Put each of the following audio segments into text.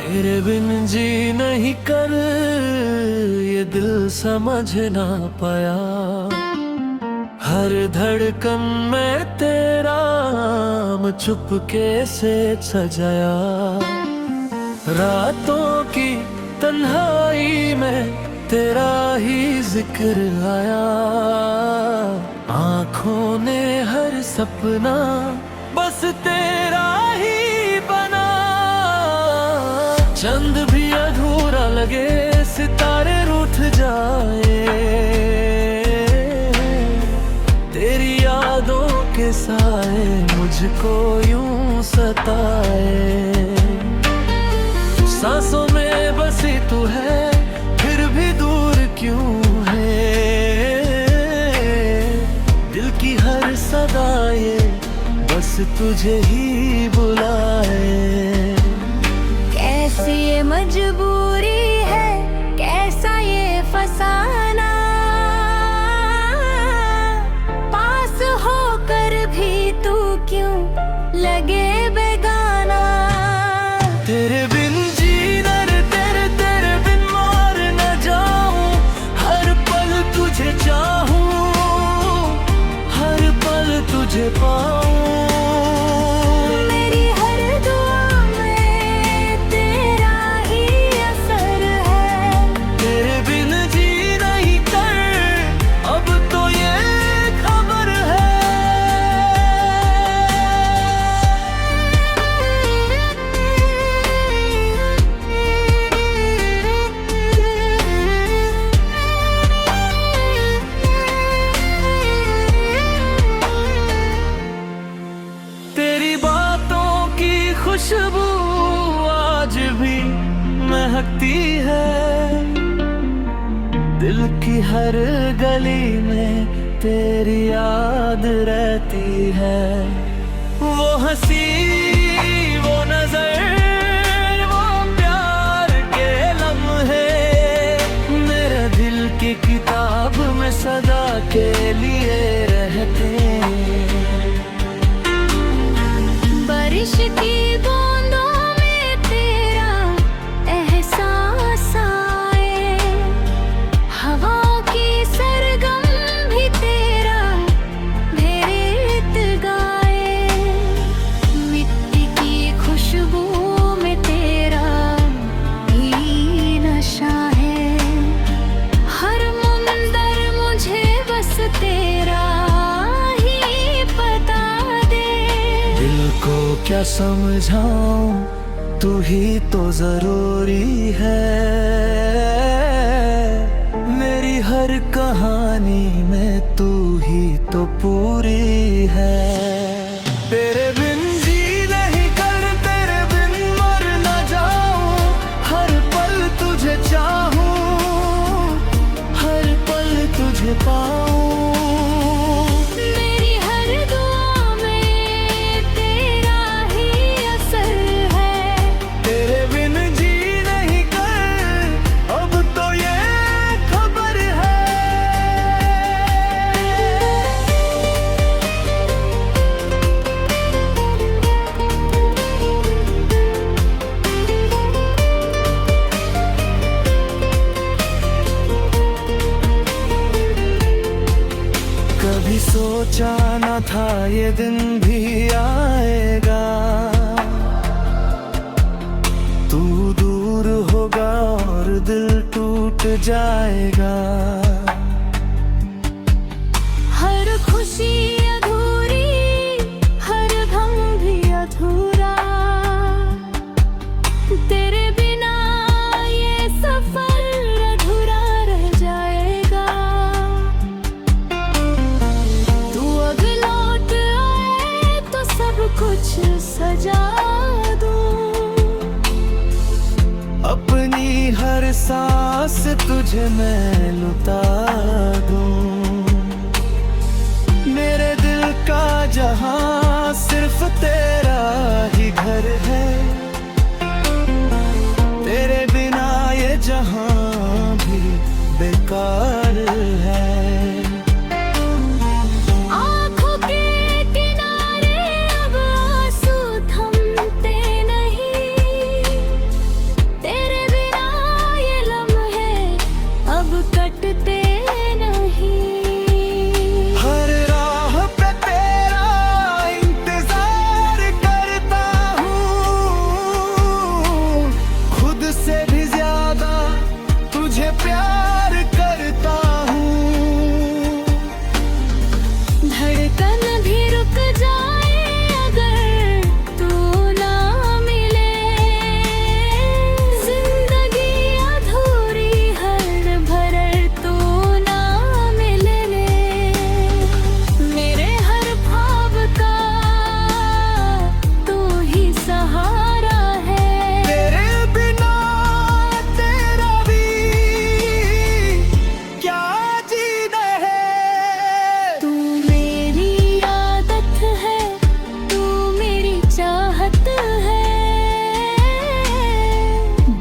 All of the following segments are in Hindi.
तेरे बिन जी नहीं कर ये दिल समझ ना पाया। हर धड़कन में तेरा नाम चुपके से सजाया। रातों की तन्हाई में तेरा ही जिक्र आया। आँखों ने हर सपना बस तेरा ही बना। चंद भी अधूरा लगे, सितारे रूठ जाए, तेरी यादों के साए मुझको यूं सताए। सांसों में बसी तू है, फिर भी दूर क्यों है। दिल की हर सदा ये बस तुझे ही बुलाए। कैसी ये मजबूरी है, कैसा ये फसाना। पास होकर भी तू क्यों लगे बेगाना। तेरे बिन जीना रे तेरे बिन मर न जाऊं। हर पल तुझे चाहूं, हर पल तुझे पाऊं। खुशबू आज भी महकती है। दिल की हर गली में तेरी याद रहती है। वो हंसी, वो नजर, वो प्यार के लम्हे मेरे दिल की किताब में सदा के लिए रहते। बारिश की क्या समझाऊं, तू ही तो जरूरी है। मेरी हर कहानी में तू ही तो पूरी है। तेरे बिन जी नहीं कर, तेरे बिन मर न जाऊं। हर पल तुझे चाहूं, हर पल तुझे पाऊं। कभी सोचा न था ये दिन भी आएगा। तू दूर होगा और दिल टूट जाएगा। हर खुशी अधूरी, हर गम भी अधूरा। तेरे बिना ये सफर अधूरा रह जाएगा। तू अगर लौट आए तो सब कुछ सजा दूं। अपनी हर सांस तुझे मैं लुटा दूं। मेरे दिल का जहां सिर्फ तेरा ही घर है। तेरे बिना ये जहां भी बेकार है। आँखों के किनारे अब आंसू थमते नहीं।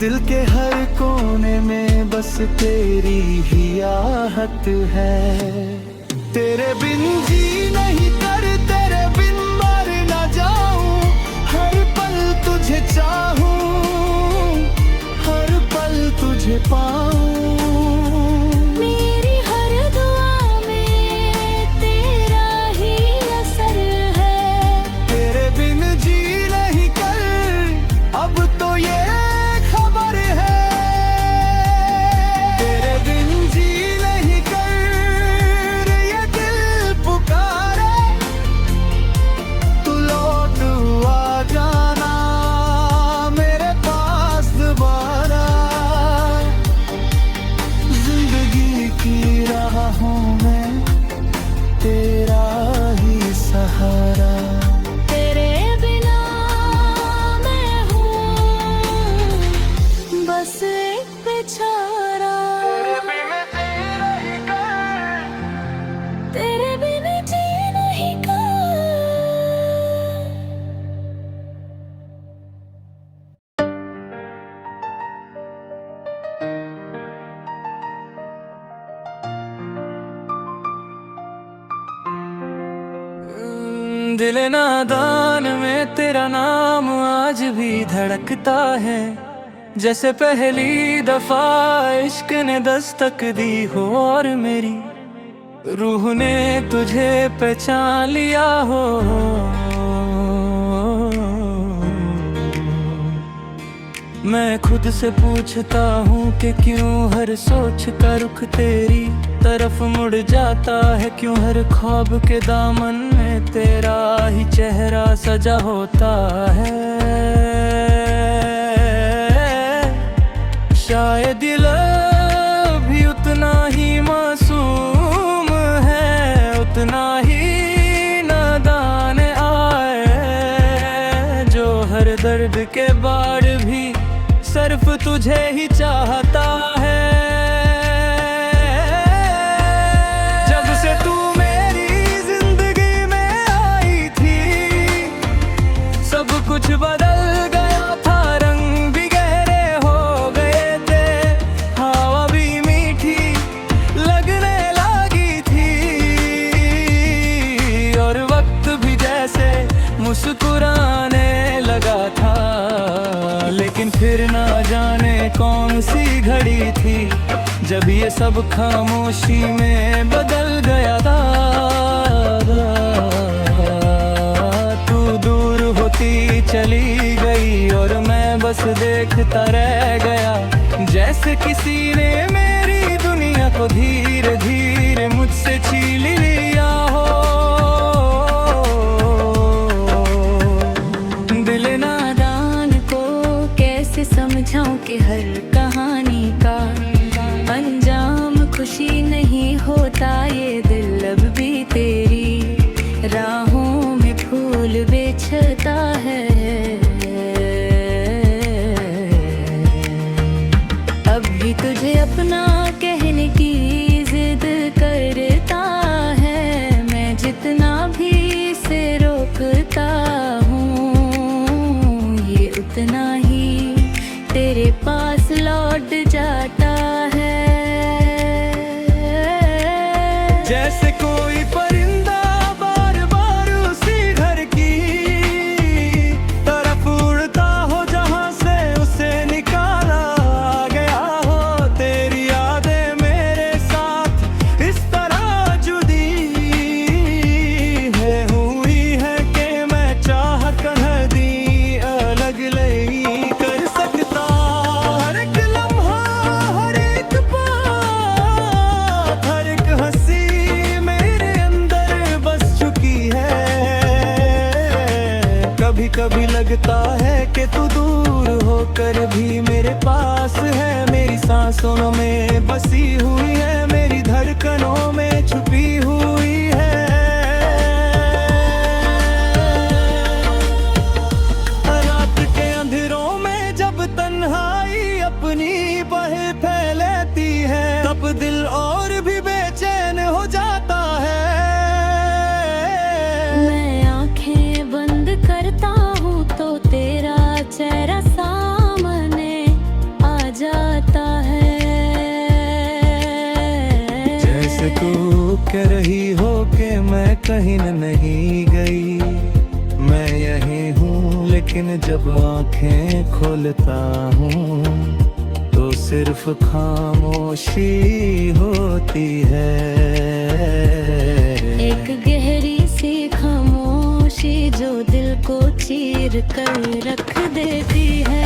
दिल के हर कोने में बस तेरी ही आहट है। तेरे बिन जी नहीं कर, तेरे बिन मर ना जाऊं, हर पल तुझे चाहूं, हर पल तुझे पाऊं। मेरी हर दुआ में तेरा ही असर है। तेरे बिन जी नहीं कर, अब तो ये खबर है। तेरे बिन जी नहीं कर, ये दिल पुकारे, तू लौट आ जाना मेरे पास दोबारा। जिंदगी की राहों में तेरा ही सहारा। तेरे बिना मैं हूँ बस एक बेचारा। तेरे बिन जी नहीं कर। दिल नादान में तेरा नाम आज भी धड़कता है, जैसे पहली दफा इश्क ने दस्तक दी हो और मेरी रूह ने तुझे पहचान लिया हो। मैं खुद से पूछता हूँ कि क्यों हर सोच का रुख तेरी तरफ मुड़ जाता है, क्यों हर ख्वाब के दामन में तेरा ही चेहरा सजा होता है। शायद ये लब भी उतना ही मासूम है, उतना ही नादान आए, जो हर दर्द के बाद भी सिर्फ तुझे ही चाहता है। जब से तू मेरी जिंदगी में आई थी, सब कुछ बदल गया था, रंग भी गहरे हो गए थे, हवा भी मीठी लगने लगी थी, और वक्त भी जैसे मुस्कुराने लगा था। लेकिन फिर ना जाने कौन सी घड़ी थी जब ये सब खामोशी में बदल गया था। तू दूर होती चली गई और मैं बस देखता रह गया, जैसे किसी ने मेरी दुनिया को धीरे धीरे मुझसे छीन लिया हो। दिल नादान को कैसे समझाऊं कि हर कहानी का अंजाम खुशी नहीं होता, ये दिल अब भी तेरी राहों में फूल बेचता है। अब भी तुझे अपना कहने की जिद करता है, मैं जितना भी इसे रोकता हूँ, ये उतना ही तेरे पास लौट जाता है। जैसे कोई परिंदा बार बार उसी घर की तरफ उड़ता हो, जहां से उसे निकाला गया हो। तेरी यादें मेरे साथ इस तरह जुड़ी है हुई है कि मैं चाह कर दी अलग नहीं कर सकता। हर एक लम्हा, हर एक बात, हर एक हंसी मेरे अंदर बस चुकी है। कभी कभी लगता है कि तू दूर होकर भी मेरे पास है, मेरी सांसों में बसी हुई है, मेरी धड़कनों में छुपी हुई है। रात के अंधेरों में जब तन्हाई अपनी बाहें फैलाती है, तब दिल और भी बेचैन हो जाता है। मैं आंखें बंद करता हूँ तो तेरा चेहरा सामने जैसे तू कह रही हो कि मैं कहीं नहीं गई, मैं यहीं हूँ लेकिन जब आंखें खोलता हूँ तो सिर्फ खामोशी होती है। एक गहरी सी खामोशी जो दिल को चीर कर रख देती है।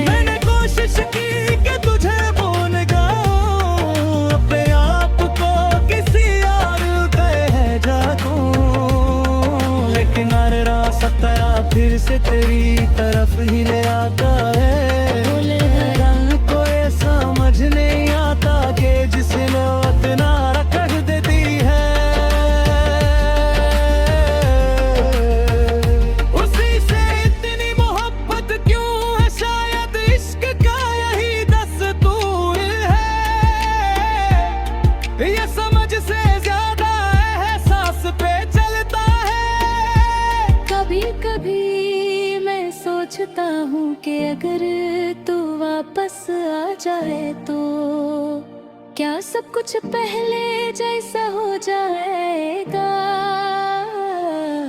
मैंने कोशिश की कि तुझे भूल जाऊं, अपने आप को किसी और पे जाऊं, लेकिन हर रास्ता तेरा फिर से तेरी तरफ ही ले आता है। रंग को ये समझ नहीं आता कि जिसने इतना रख देती है, उसी से इतनी मोहब्बत क्यों है, शायद इश्क का यही दस्तूर है। ये समझ से ज्यादा एहसास पे चलता है। कभी कभी मैं सोचता हूँ कि अगर तू वापस आ जाए तो क्या सब कुछ पहले जैसा हो जाएगा।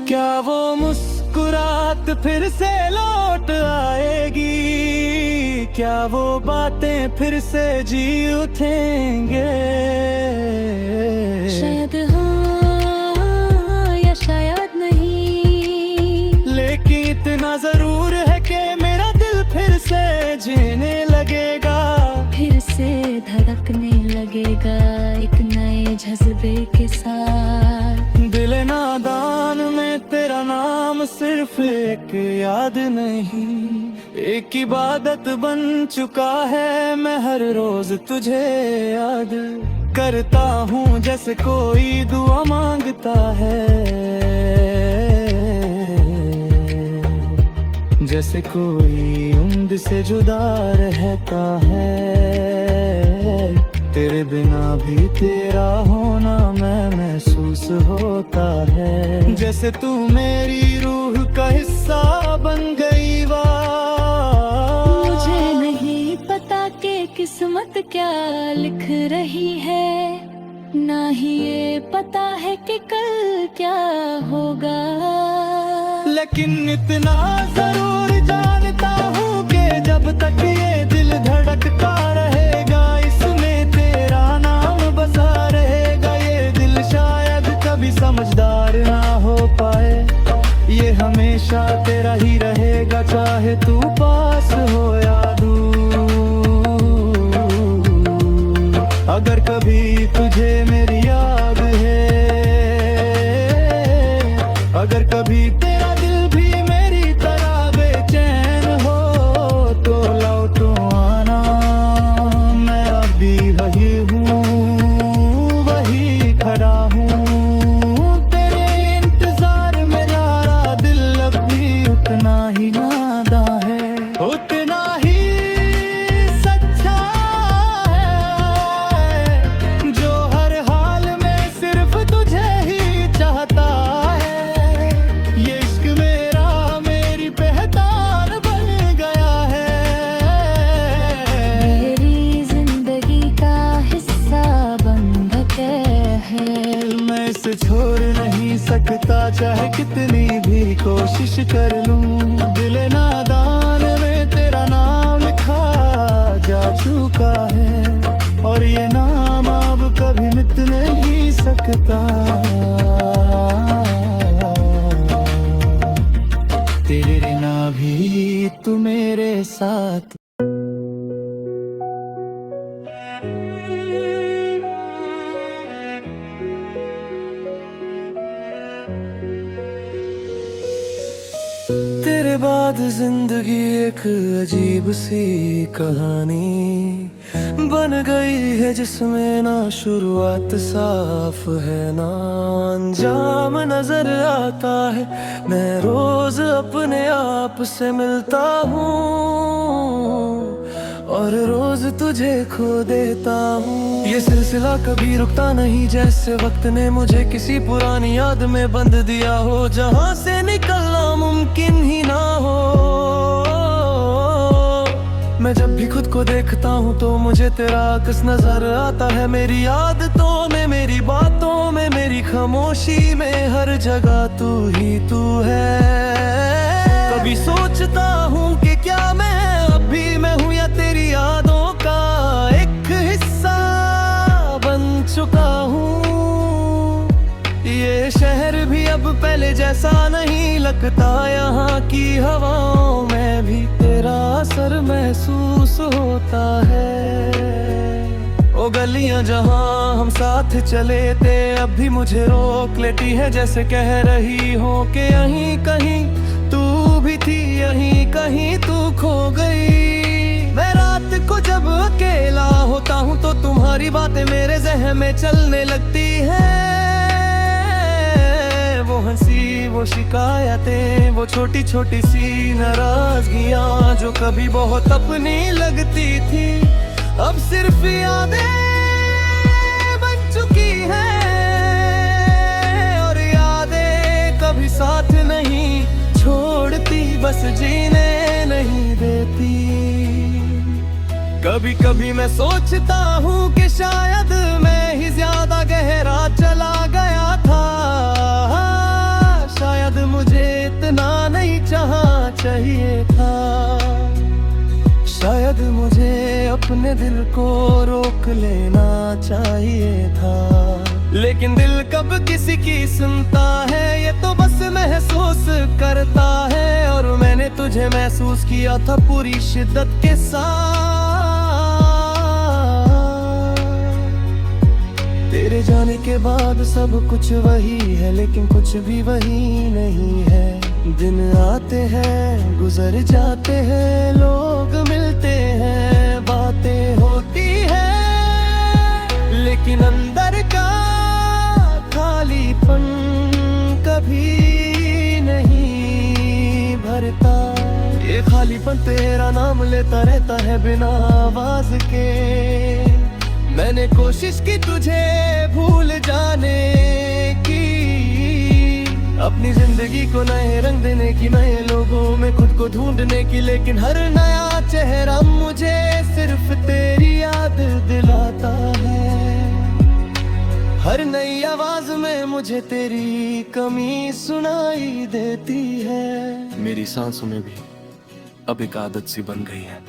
क्या वो मुस्कुराहट फिर से लौट आएगी, क्या वो बातें फिर से जी उठेंगे। शायद हाँ या शायद नहीं, लेकिन इतना जरूर है कि मेरा दिल फिर से जीने लगेगा, फिर से धड़कने लगेगा एक नए जज्बे के साथ। दिल नादान में तेरा नाम सिर्फ एक याद नहीं, एक इबादत बन चुका है। मैं हर रोज तुझे याद करता हूँ जैसे कोई दुआ मांगता है, जैसे कोई उम्र से जुदा रहता है। तेरे बिना भी तेरा होना मैं महसूस होता है, जैसे तू मेरी रूह का हिस्सा बन गई वाह। मुझे नहीं पता कि किस्मत क्या लिख रही है, ना ही ये पता है कि कल क्या होगा। लेकिन इतना जरूर जानता हूँ कि जब तक ये दिल धड़कता रहेगा, इसमें तेरा नाम बसा रहेगा। ये दिल शायद कभी समझदार ना हो पाए, ये हमेशा तेरा ही रहेगा, चाहे तू पास हो या दूर। अगर कभी तुझे मेरी याद है, अगर कभी तेरा दिल भी मेरी तरह बेचैन हो, तो लौटो आना। मैं अभी वही हूँ, वही खड़ा हूँ, तेरे इंतजार में मेरा दिल अब भी उतना ही नादा है, उतना ही सच्चा है, जो हर हाल में सिर्फ तुझे ही चाहता है। ये इश्क मेरा मेरी पहचान बन गया है, मेरी जिंदगी का हिस्सा बन गया है। मैं इसे छोड़ नहीं सकता, चाहे कितनी भी कोशिश कर लूं। दिल नादान में तेरा नाम लिखा जा चुका है, और ये नाम अब कभी मिट नहीं सकता। तेरे बिना भी तू मेरे साथ। तेरे बाद जिंदगी एक अजीब सी कहानी बन गई है, जिसमें ना शुरुआत साफ है ना अंजाम नजर आता है। मैं रोज अपने आप से मिलता हूँ और रोज तुझे खो देता हूँ। ये सिलसिला कभी रुकता नहीं, जैसे वक्त ने मुझे किसी पुरानी याद में बंद दिया हो, जहाँ से निकलना मुमकिन ही ना हो। मैं जब भी खुद को देखता हूँ तो मुझे तेरा अक्स नजर आता है। मेरी आदतों में, मेरी बातों में, मेरी खामोशी में, हर जगह तू ही तू है। कभी सोचता हूँ कि क्या मैं अब भी मैं हूँ या तेरी यादों का एक हिस्सा बन चुका हूँ। ये शहर भी अब पहले जैसा नहीं लगता, यहाँ की हवाओं में भी तेरा असर महसूस होता है। ओ गलियां जहाँ हम साथ चले थे अब भी मुझे रोक लेती है, जैसे कह रही हो कि यहीं कहीं तू भी थी, यहीं कहीं तू खो गई। मैं रात को जब अकेला होता हूँ तो तुम्हारी बातें मेरे जहन में चलने लगती है। वो हंसी, वो शिकायतें, वो छोटी छोटी सी नाराजगियां जो कभी बहुत अपनी लगती थी, अब सिर्फ यादें बन चुकी हैं। और यादें कभी साथ नहीं छोड़ती, बस जीने नहीं देती। कभी कभी मैं सोचता हूँ कि शायद मैं ही ज्यादा गहरा चला गया था, शायद मुझे इतना नहीं चाहा चाहिए था, शायद मुझे अपने दिल को रोक लेना चाहिए था। लेकिन दिल कब किसी की सुनता है, ये तो बस महसूस करता है। और मैंने तुझे महसूस किया था पूरी शिद्दत के साथ। तेरे जाने के बाद सब कुछ वही है, लेकिन कुछ भी वही नहीं है। दिन आते हैं, गुजर जाते हैं, लोग मिलते हैं, बातें होती हैं, लेकिन अंदर का खालीपन कभी नहीं भरता। ये खालीपन तेरा नाम लेता रहता है बिना आवाज के। मैंने कोशिश की तुझे भूल जाने की, अपनी जिंदगी को नए रंग देने की, नए लोगों में खुद को ढूंढने की, लेकिन हर नया चेहरा मुझे सिर्फ तेरी याद दिलाता है। हर नई आवाज में मुझे तेरी कमी सुनाई देती है। मेरी सांसों में भी अब एक आदत सी बन गई है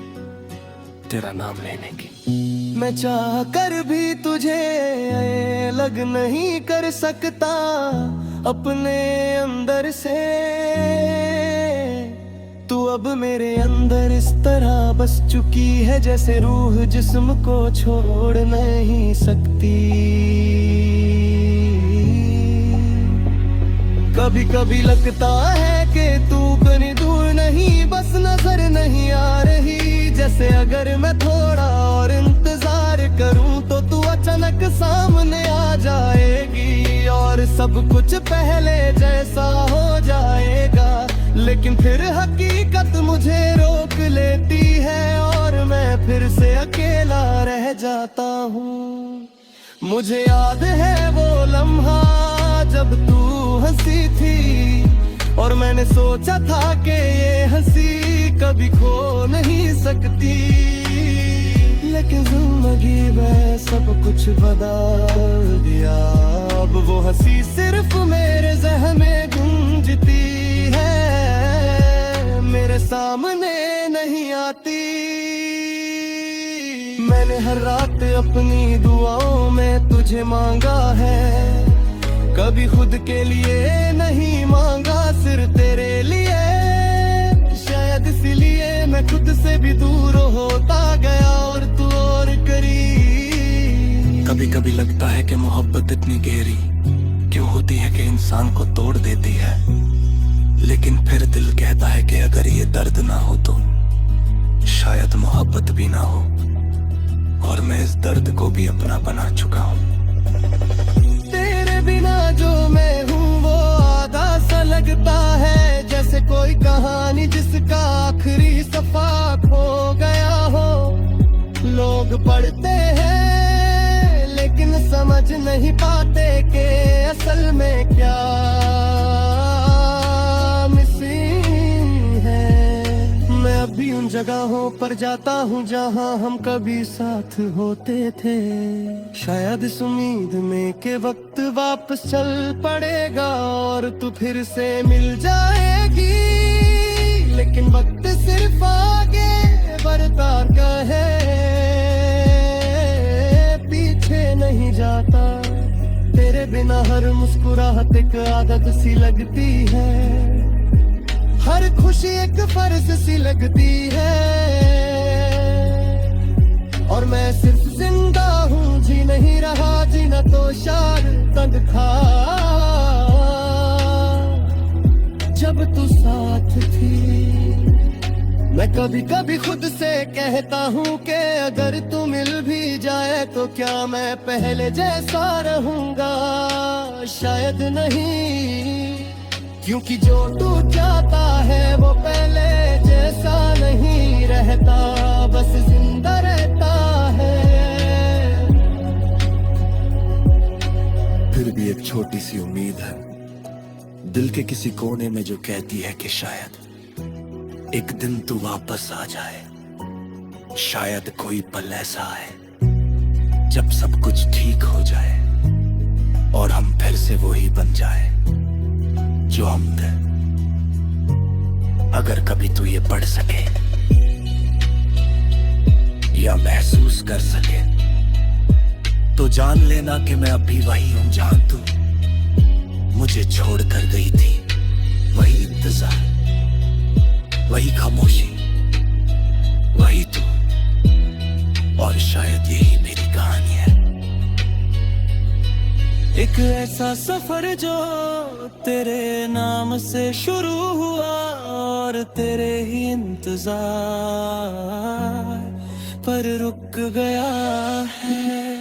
तेरा नाम लेने की। मैं चाह कर भी तुझे अलग नहीं कर सकता अपने अंदर से। तू अब मेरे अंदर इस तरह बस चुकी है, जैसे रूह जिस्म को छोड़ नहीं सकती। कभी कभी लगता है कि तू कहीं दूर नहीं, बस नजर नहीं आ रही। जैसे अगर मैं थोड़ा और इंतजार करूं तो तू अचानक सामने आ जाएगी और सब कुछ पहले जैसा हो जाएगा। लेकिन फिर हकीकत मुझे रोक लेती है और मैं फिर से अकेला रह जाता हूँ। मुझे याद है वो लम्हा जब तू हंसी थी और मैंने सोचा था कि ये हंसी कभी खो नहीं सकती। लेकिन जिंदगी में सब कुछ बदल दिया, अब वो हंसी सिर्फ मेरे ज़हन में गूंजती है, मेरे सामने नहीं आती। मैंने हर रात अपनी दुआओं में तुझे मांगा है, कभी खुद के लिए नहीं मांगा, सिर्फ तेरे लिए। शायद इसलिए मैं खुद से भी दूर होता गया और तू और करीब। कभी कभी लगता है कि मोहब्बत इतनी गहरी क्यों होती है कि इंसान को तोड़ देती है। लेकिन फिर दिल कहता है कि अगर ये दर्द ना हो तो शायद मोहब्बत भी ना हो, और मैं इस दर्द को भी अपना बना चुका हूँ। तेरे बिना जो मैं हूँ वो आधा सा लगता है, जैसे कोई कहानी जिसका आखिरी सफा खो गया हो। लोग पढ़ते हैं लेकिन समझ नहीं पाते कि असल में क्या मिसिंग है। मैं अब भी उन जगहों पर जाता हूँ जहाँ हम कभी साथ होते थे। शायद इस उम्मीद में के वक्त वापस चल पड़ेगा और तू फिर से मिल जाएगी। लेकिन वक्त सिर्फ आगे बढ़ता है, पीछे नहीं जाता। तेरे बिना हर मुस्कुराहट एक आदत सी लगती है, हर खुशी एक फर्ज सी लगती है। और मैं सिर्फ जिंदा हूँ, जी नहीं रहा, जीना तो शायद तब था जब तू साथ थी। मैं कभी कभी खुद से कहता हूँ कि अगर तू मिल भी जाए तो क्या मैं पहले जैसा रहूंगा? शायद नहीं, क्योंकि जो तू चाहता है वो पहले जैसा नहीं रहता, बस जिंदा रहता है। फिर भी एक छोटी सी उम्मीद है दिल के किसी कोने में जो कहती है कि शायद एक दिन तू वापस आ जाए। शायद कोई पल ऐसा आए जब सब कुछ ठीक हो जाए और हम फिर से वही बन जाए जो हम थे। अगर कभी तू ये पढ़ सके या महसूस कर सके तो जान लेना कि मैं अभी वही हूं जहां तू मुझे छोड़ कर गई थी। वही इंतजार, वही खामोशी, वही तू, और शायद यही मेरी कहानी है। एक ऐसा सफर जो तेरे नाम से शुरू हुआ और तेरे ही इंतजार पर रुक गया है।